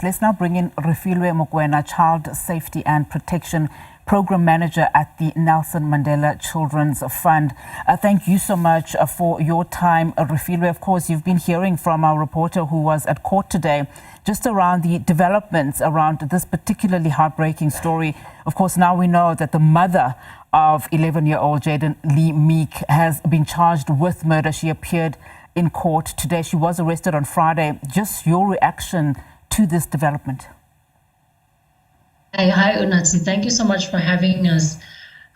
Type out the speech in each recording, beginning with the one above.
Let's now bring in Refilwe Mokoena, Child Safety and Protection Program Manager at the Nelson Mandela Children's Fund. Thank you so much for your time, Refilwe. Of course, you've been hearing from our reporter who was at court today just around the developments around this particularly heartbreaking story. Of course, now we know that the mother of 11-year-old Jayden-Lee Meek has been charged with murder. She appeared in court today. She was arrested on Friday. Just your reaction to this development? Hi, Unatsi. Thank you so much for having us.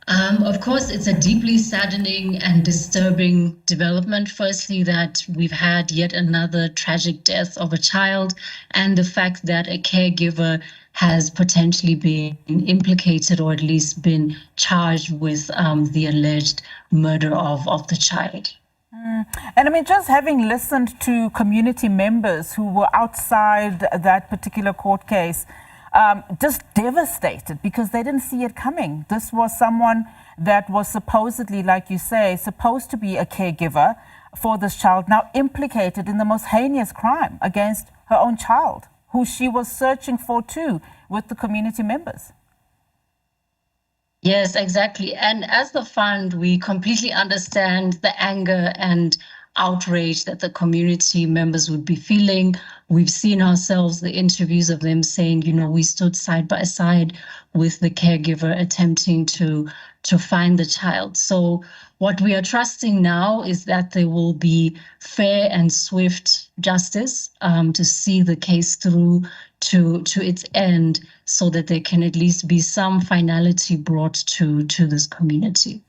Of course, it's a deeply saddening and disturbing development. Firstly, that we've had yet another tragic death of a child, and the fact that a caregiver has potentially been implicated or at least been charged with the alleged murder of the child. And I mean, just having listened to community members who were outside that particular court case, just devastated because they didn't see it coming. This was someone that was supposedly, like you say, supposed to be a caregiver for this child, now implicated in the most heinous crime against her own child, who she was searching for too with the community members. Yes, exactly. And as the fund, we completely understand the anger and outrage that the community members would be feeling. We've seen ourselves the interviews of them saying, you know, we stood side by side with the caregiver attempting to find the child. So what we are trusting now is that there will be fair and swift justice to see the case through to its end, so that there can at least be some finality brought to this community.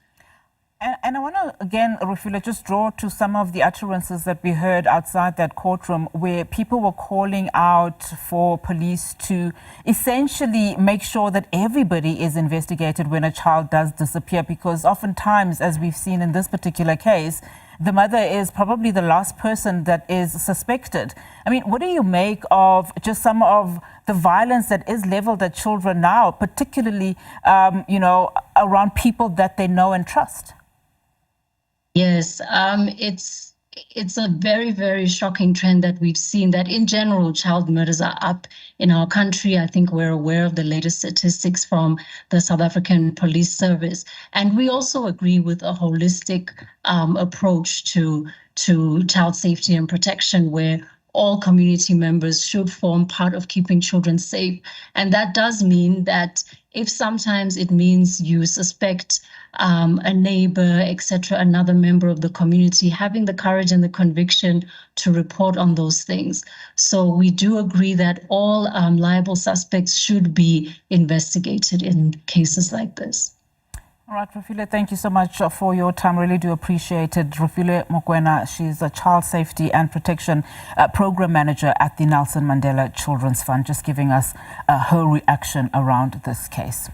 And I want to, again, Refilwe, just draw to some of the utterances that we heard outside that courtroom where people were calling out for police to essentially make sure that everybody is investigated when a child does disappear, because oftentimes, as we've seen in this particular case, the mother is probably the last person that is suspected. I mean, what do you make of just some of the violence that is leveled at children now, particularly, you know, around people that they know and trust? Yes, it's a very, very shocking trend that we've seen, that in general, child murders are up in our country. I think we're aware of the latest statistics from the South African Police Service. And we also agree with a holistic approach to child safety and protection, where all community members should form part of keeping children safe. And that does mean that if sometimes it means you suspect a neighbor, etc., another member of the community, having the courage and the conviction to report on those things. So we do agree that all liable suspects should be investigated in cases like this. All right, Refilwe, thank you so much for your time. Really do appreciate it. Refilwe Mokoena, she's a Child Safety and Protection Program Manager at the Nelson Mandela Children's Fund, just giving us her reaction around this case.